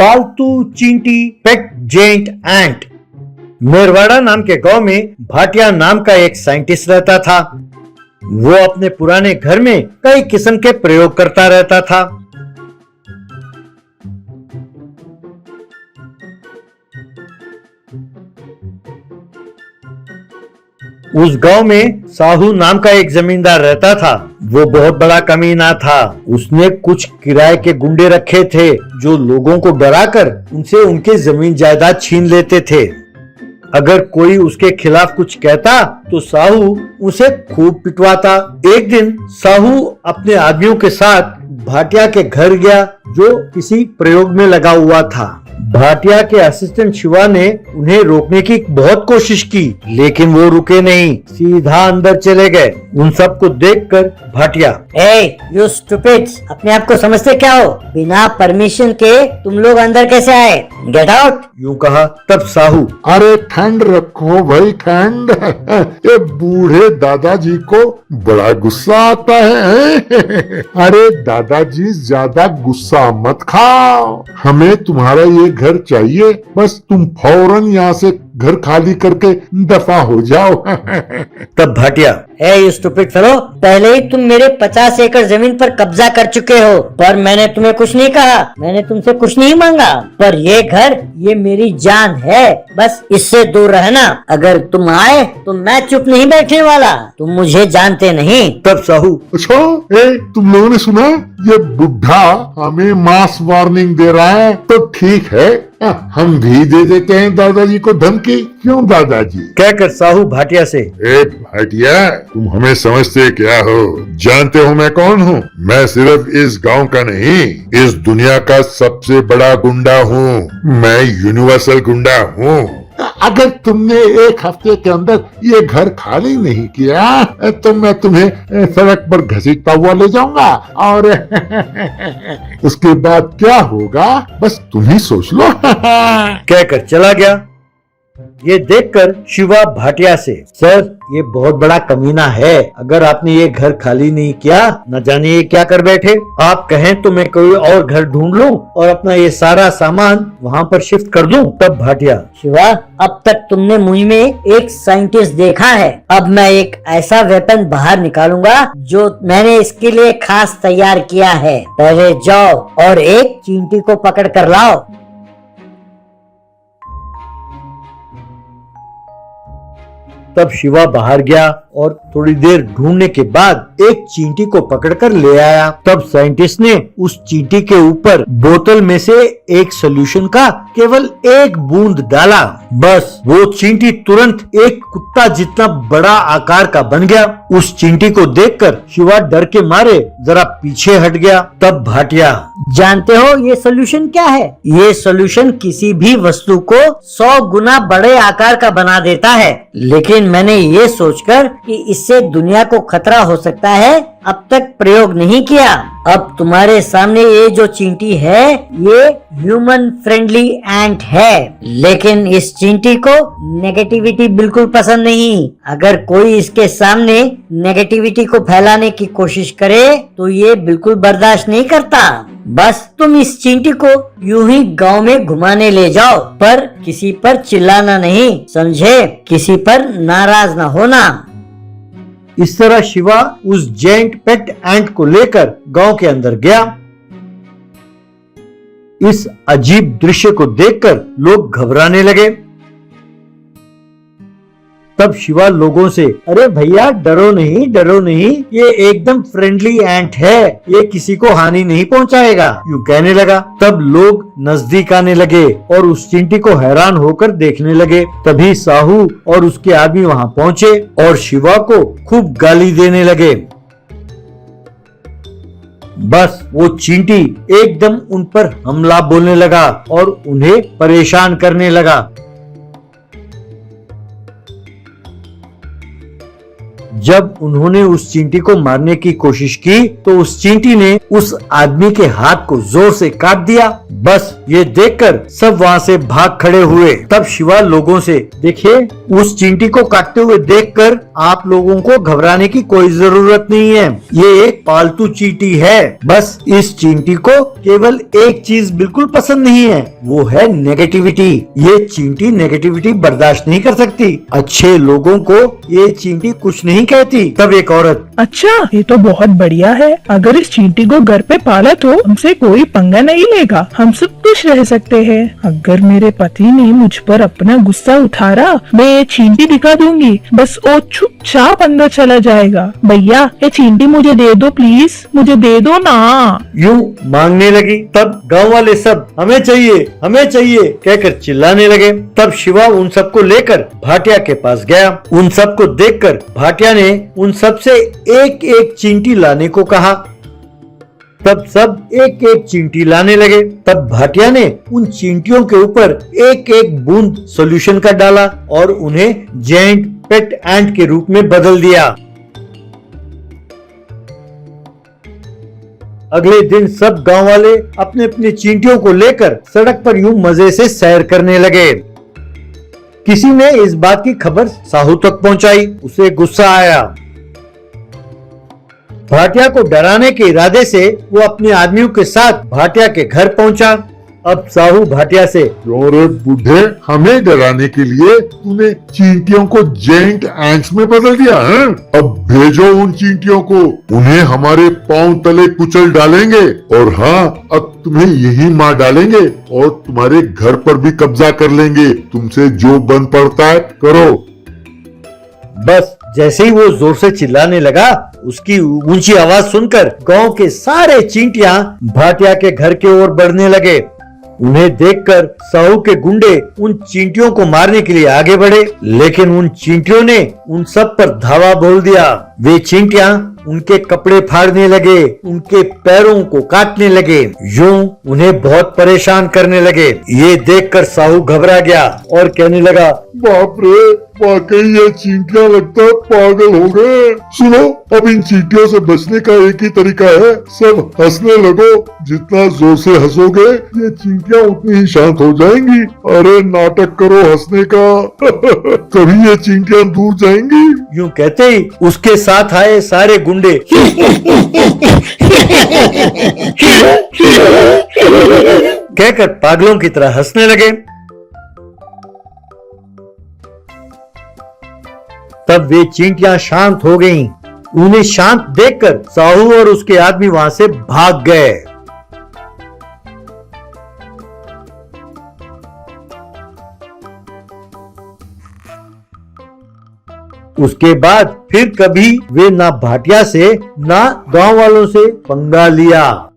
पालतू चींटी पेट जेंट एंट। मेरवाड़ा नाम के गांव में भाटिया नाम का एक साइंटिस्ट रहता था। वो अपने पुराने घर में कई किस्म के प्रयोग करता रहता था। उस गांव में साहू नाम का एक जमींदार रहता था। वो बहुत बड़ा कमीना था। उसने कुछ किराए के गुंडे रखे थे जो लोगों को डराकर उनसे उनके जमीन जायदाद छीन लेते थे। अगर कोई उसके खिलाफ कुछ कहता तो साहू उसे खूब पिटवाता। एक दिन साहू अपने आदमियों के साथ भाटिया के घर गया जो किसी प्रयोग में लगा हुआ था। भाटिया के असिस्टेंट शिवा ने उन्हें रोकने की बहुत कोशिश की, लेकिन वो रुके नहीं, सीधा अंदर चले गए। उन सबको देखकर भाटिया, ए यू स्टूपिड्स, अपने आप को समझते क्या हो? बिना परमिशन के तुम लोग अंदर कैसे आए? गेट आउट, यूं कहा। तब साहू, अरे ठंड रखो भाई ठंड। ये बूढ़े दादाजी को बड़ा गुस्सा आता है। अरे दादाजी ज्यादा गुस्सा मत खाओ, हमें तुम्हारा ये घर चाहिए, बस तुम फौरन यहाँ से घर खाली करके दफा हो जाओ। तब भाटिया, ए यू स्टूपिड फेलो, पहले ही तुम मेरे 50 एकड़ जमीन पर कब्जा कर चुके हो, पर मैंने तुम्हें कुछ नहीं कहा, मैंने तुमसे कुछ नहीं मांगा, पर ये घर ये मेरी जान है, बस इससे दूर रहना। अगर तुम आए तो मैं चुप नहीं बैठने वाला, तुम मुझे जानते नहीं। तब साहू, अच्छा तुम लोगों ने सुना ये बुढ़ा हमें मास वार्निंग दे रहा है, तो ठीक है हम भी दे देते हैं दादाजी को धमकी। क्यों दादाजी? कहकर साहू भाटिया से, ए भाटिया, तुम हमें समझते क्या हो? जानते हो मैं कौन हूँ? मैं सिर्फ इस गांव का नहीं, इस दुनिया का सबसे बड़ा गुंडा हूँ। मैं यूनिवर्सल गुंडा हूँ। अगर तुमने एक हफ्ते के अंदर ये घर खाली नहीं किया तो मैं तुम्हें सड़क पर घसीटता हुआ ले जाऊंगा, और उसके बाद क्या होगा बस तुम ही सोच लो। कहकर चला गया। ये देखकर शिवा भाटिया से, सर ये बहुत बड़ा कमीना है, अगर आपने ये घर खाली नहीं किया न जाने ये क्या कर बैठे। आप कहें तो मैं कोई और घर ढूंढ लूं और अपना ये सारा सामान वहाँ पर शिफ्ट कर दूं। तब भाटिया, शिवा, अब तक तुमने मुझ में एक साइंटिस्ट देखा है, अब मैं एक ऐसा वेपन बाहर निकालूंगा जो मैंने इसके लिए खास तैयार किया है। पहले जाओ और एक चींटी को पकड़ कर लाओ। तब शिवा बाहर गया और थोड़ी देर ढूंढने के बाद एक चींटी को पकड़कर ले आया। तब साइंटिस्ट ने उस चींटी के ऊपर बोतल में से एक सॉल्यूशन का केवल एक बूंद डाला, बस वो चींटी तुरंत एक कुत्ता जितना बड़ा आकार का बन गया। उस चींटी को देखकर शिवा डर के मारे जरा पीछे हट गया। तब भाटिया, जानते हो ये सॉल्यूशन क्या है? ये सॉल्यूशन किसी भी वस्तु को 100 गुना बड़े आकार का बना देता है, लेकिन मैंने ये सोचकर कि इससे दुनिया को खतरा हो सकता है अब तक प्रयोग नहीं किया। अब तुम्हारे सामने ये जो चींटी है ये ह्यूमन फ्रेंडली एंट है, लेकिन इस चींटी को नेगेटिविटी बिल्कुल पसंद नहीं। अगर कोई इसके सामने नेगेटिविटी को फैलाने की कोशिश करे तो ये बिल्कुल बर्दाश्त नहीं करता। बस तुम इस चींटी को यूं ही गांव में घुमाने ले जाओ, पर किसी पर चिल्लाना नहीं, समझे? किसी पर नाराज ना होना। इस तरह शिवा उस जेंट पेट एंट को लेकर गांव के अंदर गया। इस अजीब दृश्य को देखकर लोग घबराने लगे। तब शिवा लोगों से, अरे भैया डरो नहीं, डरो नहीं, ये एकदम फ्रेंडली एंट है, ये किसी को हानि नहीं पहुंचाएगा, यूं कहने लगा। तब लोग नजदीक आने लगे और उस चींटी को हैरान होकर देखने लगे। तभी साहू और उसके आदमी वहां पहुंचे और शिवा को खूब गाली देने लगे। बस वो चींटी एकदम उन पर हमला बोलने लगा और उन्हें परेशान करने लगा। जब उन्होंने उस चींटी को मारने की कोशिश की तो उस चींटी ने उस आदमी के हाथ को जोर से काट दिया। बस ये देखकर सब वहाँ से भाग खड़े हुए। तब शिवा लोगों से, देखिए उस चींटी को काटते हुए देखकर आप लोगों को घबराने की कोई जरूरत नहीं है। ये एक पालतू चींटी है। बस इस चींटी को केवल एक चीज बिल्कुल पसंद नहीं है, वो है नेगेटिविटी। ये चींटी नेगेटिविटी बर्दाश्त नहीं कर सकती। अच्छे लोगों को ये चींटी कुछ नहीं कहती। तब एक औरत, अच्छा ये तो बहुत बढ़िया है। अगर इस चींटी को घर पे पाला तो हमसे कोई पंगा नहीं लेगा, हम सब खुश रह सकते हैं। अगर मेरे पति ने मुझ पर अपना गुस्सा उठाया, मैं ये चींटी दिखा दूंगी, बस वो चुपचाप अंदर चला जाएगा। भैया ये चींटी मुझे दे दो प्लीज, मुझे दे दो ना। यूं मांगने लगी। तब गांव वाले सब हमें चाहिए कहकर चिल्लाने लगे। तब शिवा उन सबको लेकर भाटिया के पास गया। उन सबको देखकर भाटिया ने उन सब से एक एक चींटी लाने को कहा। तब सब एक एक चींटी लाने लगे। तब भाटिया ने उन चींटियों के ऊपर एक एक बूंद सॉल्यूशन का डाला और उन्हें जेंट पेट एंट के रूप में बदल दिया। अगले दिन सब गांव वाले अपने अपने चींटियों को लेकर सड़क पर यूं मजे से सैर करने लगे। किसी ने इस बात की खबर साहू तक पहुंचाई। उसे गुस्सा आया। भाटिया को डराने के इरादे से वो अपने आदमियों के साथ भाटिया के घर पहुंचा। अब साहू भाटिया से, क्यों रे बूढ़े, हमें डराने के लिए तूने चींटियों को जेंट एंट्स में बदल दिया है? अब भेजो उन चींटियों को, उन्हें हमारे पांव तले कुचल डालेंगे और हाँ, अब तुम्हें यही मार डालेंगे और तुम्हारे घर पर भी कब्जा कर लेंगे। तुमसे जो बन पड़ता है करो। बस जैसे ही वो जोर से चिल्लाने लगा, उसकी ऊंची आवाज सुनकर गांव के सारे चींटियां भाटिया के घर की ओर बढ़ने लगे। उन्हें देखकर साहू के गुंडे उन चींटियों को मारने के लिए आगे बढ़े, लेकिन उन चींटियों ने उन सब पर धावा बोल दिया। वे चींटियां उनके कपड़े फाड़ने लगे, उनके पैरों को काटने लगे, यूं उन्हें बहुत परेशान करने लगे। ये देखकर साहू घबरा गया और कहने लगा, बाप रे, वाकई ये चींटियां लगता है पागल हो गए। सुनो, अब इन चींटियों से बचने का एक ही तरीका है, सब हंसने लगो। जितना जोर से हंसोगे ये चींटियां उतनी ही शांत हो जाएंगी। अरे नाटक करो हंसने का तभी ये चींटियां दूर जाएंगी। यूं कहते ही उसके साथ आए सारे गुंडे कहकर पागलों की तरह हंसने लगे। तब वे चींटियां शांत हो गईं। उन्हें शांत देखकर साहू और उसके आदमी वहां से भाग गए। उसके बाद फिर कभी वे ना भाटिया से ना गांव वालों से पंगा लिया।